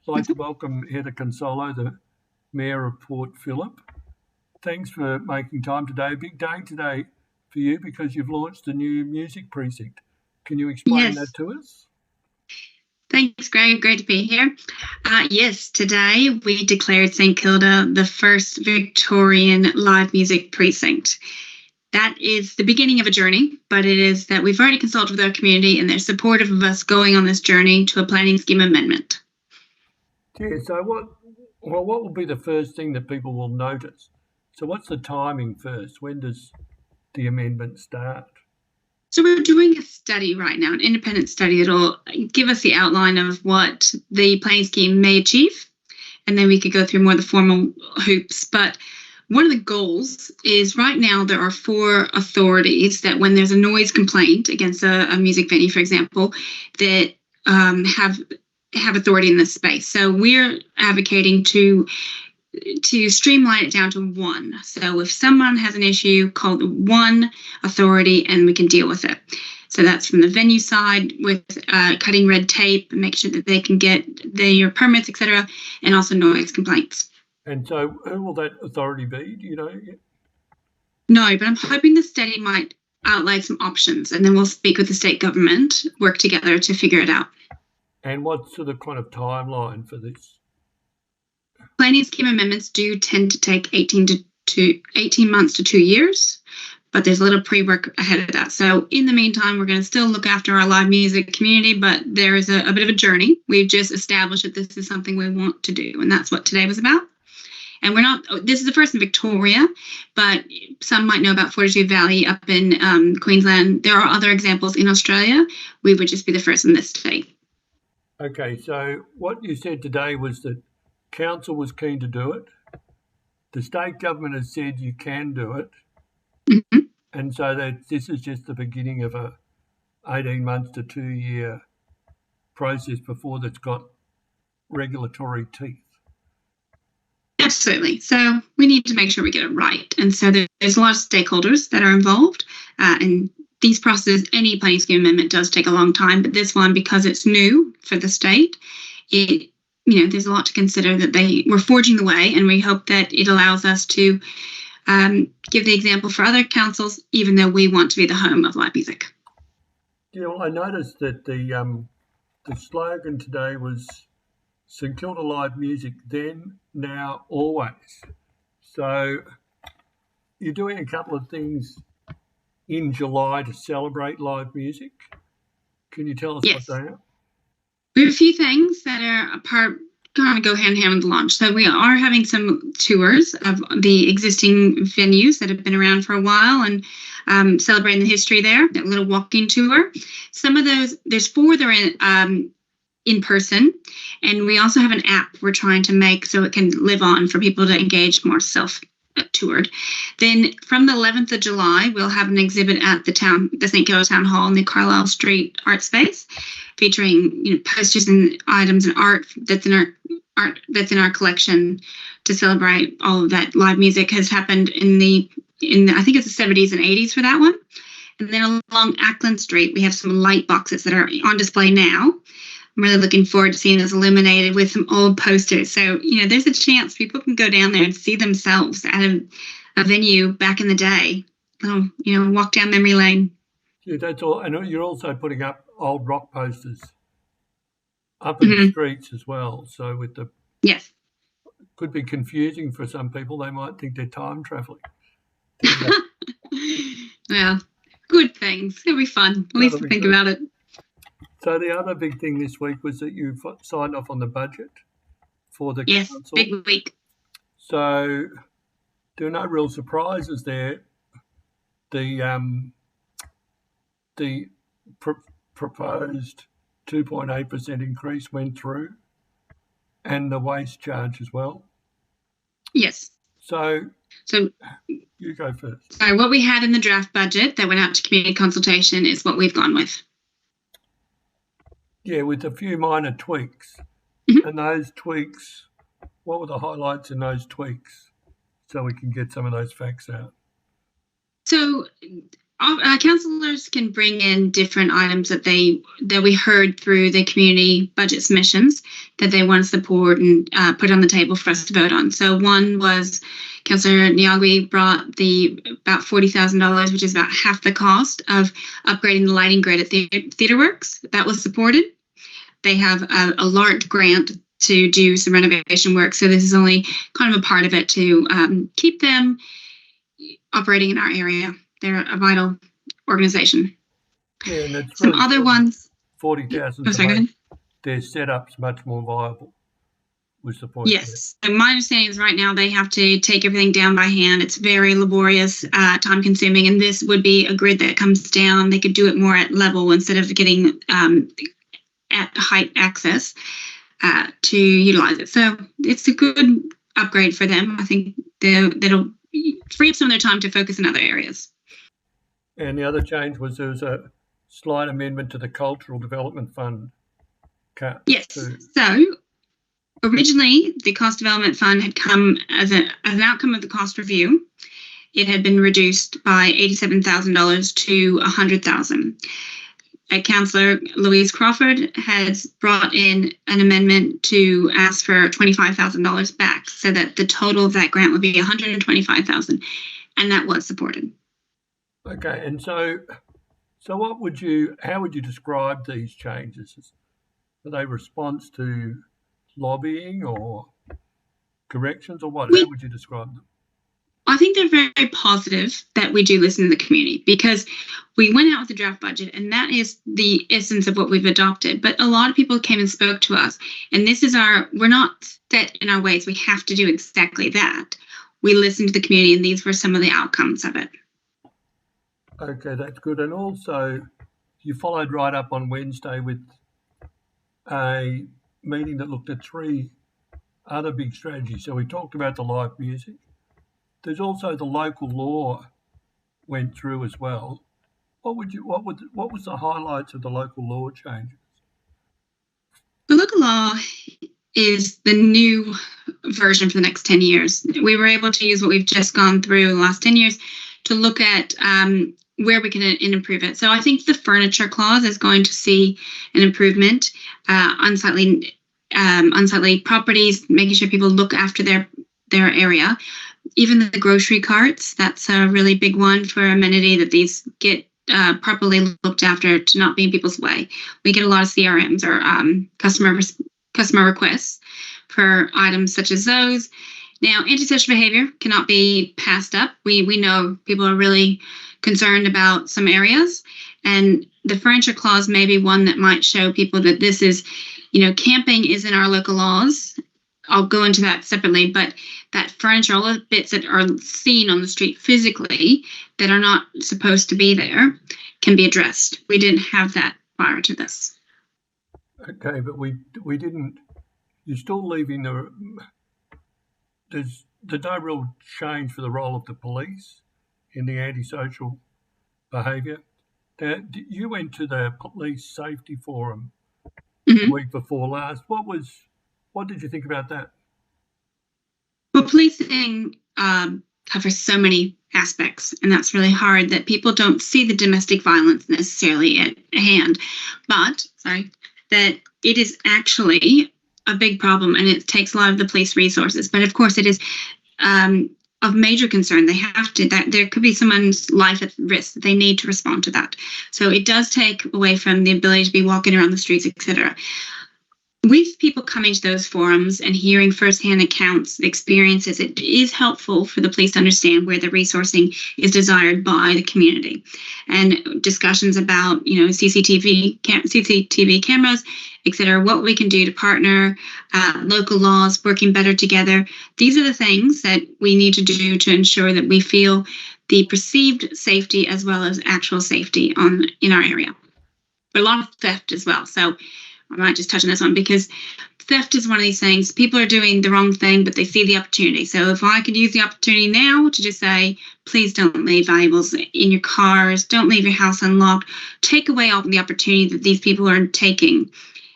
like to welcome Heather Cunsolo, the Mayor of Port Phillip. Thanks for making time today. A big day today for you because you've launched a new music precinct. Can you explain that Yes. to us? Thanks, Greg. Great to be here. Yes, today we declared St Kilda the first Victorian live music precinct. That is the beginning of a journey, but it is that we've already consulted with our community and they're supportive of us going on this journey to a planning scheme amendment. Yeah, so what will be the first thing that people will notice? So what's the timing first? When does the amendment start? So we're doing a study right now, an independent study that'll give us the outline of what the planning scheme may achieve, and then we could go through more of the formal hoops. But one of the goals is right now there are 4 authorities that when there's a noise complaint against a music venue, for example, that have authority in this space. So we're advocating to streamline it down to 1. So if someone has an issue, call the 1 authority and we can deal with it. So that's from the venue side with cutting red tape and make sure that they can get their permits, etc., and also noise complaints. And so who will that authority be? Do you know? No, but I'm hoping the study might outline some options and then we'll speak with the state government, work together to figure it out. And what's the kind of timeline for this? Planning scheme amendments do tend to take 18 months to 2 years, but there's a little pre-work ahead of that. So in the meantime, we're going to still look after our live music community, but there is a bit of a journey. We've just established that this is something we want to do, and that's what today was about. And this is the first in Victoria, but some might know about Fortitude Valley up in Queensland. There are other examples in Australia. We would just be the first in this state. Okay, so what you said today was that Council was keen to do it. The state government has said you can do it. Mm-hmm. And so that this is just the beginning of a 18 months to 2-year process before that's got regulatory teeth. Absolutely. So we need to make sure we get it right. And so there's a lot of stakeholders that are involved. And these processes, any planning scheme amendment does take a long time, but this one, because it's new for the state, there's a lot to consider that we're forging the way, and we hope that it allows us to give the example for other councils, even though we want to be the home of live music. Yeah, well, I noticed that the slogan today was St Kilda Live Music, then, now, always. So you're doing a couple of things in July to celebrate live music. Can you tell us what they are? We have a few things that are kind of go hand in hand with the launch. So we are having some tours of the existing venues that have been around for a while and celebrating the history there, that little walking tour. Some of those, there's 4 that are in person, and we also have an app we're trying to make so it can live on for people to engage more self-toured. Then from the 11th of July, we'll have an exhibit at the St Kilda Town Hall in the Carlisle Street Art Space, featuring posters and items and art that's in our collection to celebrate all of that live music has happened in I think it's the 70s and 80s for that one. And then along Ackland Street, we have some light boxes that are on display now. I'm really looking forward to seeing those illuminated with some old posters. So, there's a chance people can go down there and see themselves at a venue back in the day. Walk down memory lane. Yeah, that's all. And you're also putting up old rock posters up in the streets as well. So yes, could be confusing for some people. They might think they're time traveling. Well, good things. It'll be fun. At least to think about it. So the other big thing this week was that you signed off on the budget for the council. Yes, big week. So there are no real surprises there. The proposed 2.8% increase went through, and the waste charge as well. Yes. So you go first. So what we had in the draft budget that went out to community consultation is what we've gone with. Yeah, with a few minor tweaks. Mm-hmm. And those tweaks, what were the highlights in those tweaks so we can get some of those facts out? So Councillors can bring in different items that we heard through the community budget submissions that they want to support and put on the table for us to vote on. So one was Councillor Nyagwi brought about $40,000, which is about half the cost of upgrading the lighting grid at TheatreWorks. That was supported. They have a large grant to do some renovation work, so this is only kind of a part of it to keep them operating in our area. They're a vital organization. Yeah, and it's some really other ones. 40,000 to make their setups much more viable was the point. Yes. And my understanding is right now they have to take everything down by hand. It's very laborious, time consuming, and this would be a grid that comes down. They could do it more at level instead of getting at height access to utilize it. So it's a good upgrade for them. I think that'll free up some of their time to focus in other areas. And the other change was there was a slight amendment to the Cultural Development Fund cut. Yes. So originally, the Cost Development Fund had come as an outcome of the cost review. It had been reduced by $87,000 to $100,000. Councillor Louise Crawford has brought in an amendment to ask for $25,000 back, so that the total of that grant would be $125,000, and that was supported. Okay, and so how would you describe these changes? Are they response to lobbying or corrections, or what? How would you describe them? I think they're very positive that we do listen to the community, because we went out with the draft budget, and that is the essence of what we've adopted. But a lot of people came and spoke to us, and we're not set in our ways. We have to do exactly that. We listened to the community, and these were some of the outcomes of it. Okay, that's good. And also, you followed right up on Wednesday with a meeting that looked at 3 other big strategies. So we talked about the live music. There's also the local law went through as well. What was the highlights of the local law changes? The local law is the new version for the next 10 years. We were able to use what we've just gone through the last 10 years to look at where we can improve it. So I think the furniture clause is going to see an improvement. Unsightly properties, making sure people look after their area. Even the grocery carts, that's a really big one for amenity, that these get properly looked after to not be in people's way. We get a lot of CRMs or customer requests for items such as those. Now, antisocial behavior cannot be passed up. We know people are really concerned about some areas, and the furniture clause may be one that might show people that this is, camping is in our local laws. I'll go into that separately, but that furniture, all the bits that are seen on the street physically that are not supposed to be there, can be addressed. We didn't have that prior to this. Okay, but we didn't. You're still leaving there's no real change for the role of the police in the antisocial behaviour. You went to the police safety forum the week before last. What did you think about that? Well, policing covers so many aspects, and that's really hard, that people don't see the domestic violence necessarily at hand. But, that it is actually a big problem, and it takes a lot of the police resources. But of course, it is of major concern. They have to, that there could be someone's life at risk, that they need to respond to that. So it does take away from the ability to be walking around the streets, etc. With people coming to those forums and hearing firsthand accounts, experiences, it is helpful for the police to understand where the resourcing is desired by the community. And discussions about, CCTV cameras, etc., what we can do to partner, local laws, working better together. These are the things that we need to do to ensure that we feel the perceived safety as well as actual safety in our area. But a lot of theft as well. So I might just touch on this one, because theft is one of these things. People are doing the wrong thing, but they see the opportunity. So if I could use the opportunity now to just say, please don't leave valuables in your cars, don't leave your house unlocked, take away all the opportunity that these people are taking.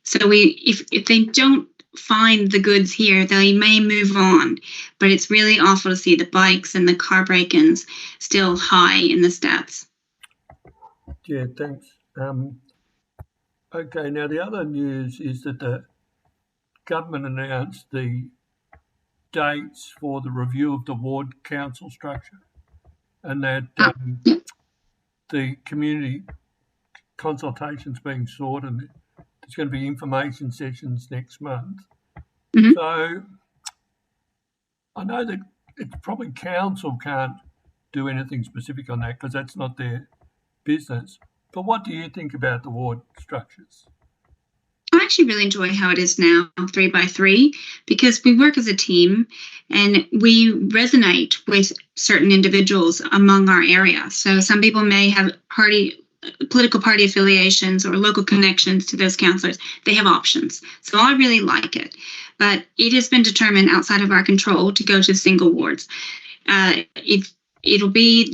So if they don't find the goods here, they may move on. But it's really awful to see the bikes and the car break-ins still high in the stats. Yeah, thanks. Okay, now the other news is that the government announced the dates for the review of the ward council structure, and that Yeah. the community consultation's being sought, and there's going to be information sessions next month. Mhm. So I know that it's probably council can't do anything specific on that because that's not their business. But what do you think about the ward structures? I actually really enjoy how it is now, 3 by 3, because we work as a team and we resonate with certain individuals among our area. So some people may have political party affiliations or local connections to those councillors. They have options. So I really like it. But it has been determined outside of our control to go to single wards. The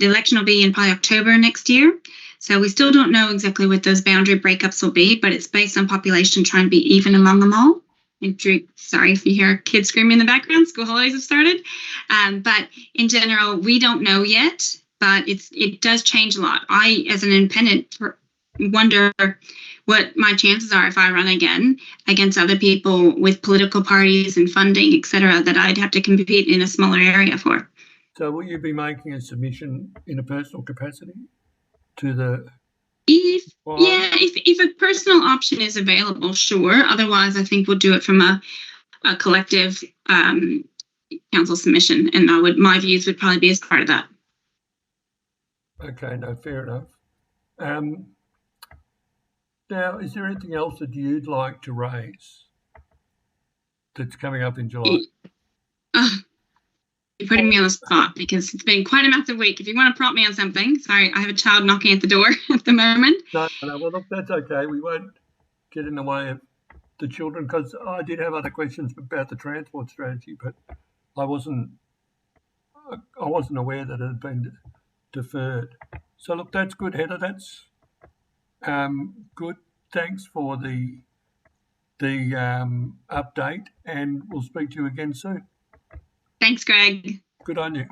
election will be in probably October next year. So we still don't know exactly what those boundary breakups will be, but it's based on population trying to be even among them all. And sorry if you hear kids screaming in the background, school holidays have started. But in general, we don't know yet, but it does change a lot. I, as an independent, wonder what my chances are if I run again against other people with political parties and funding, et cetera, that I'd have to compete in a smaller area for. So will you be making a submission in a personal capacity to the If a personal option is available, sure. Otherwise, I think we'll do it from a collective council submission, and my views would probably be as part of that. Okay, no, fair enough. Now, is there anything else that you'd like to raise that's coming up in July? You're putting me on the spot because it's been quite a massive week. If you want to prompt me on something, sorry, I have a child knocking at the door at the moment. No, well, look, that's okay. We won't get in the way of the children because I did have other questions about the transport strategy, but I wasn't aware that it had been deferred. So look, that's good, Heather. That's good. Thanks for the update, and we'll speak to you again soon. Thanks, Greg. Good on you.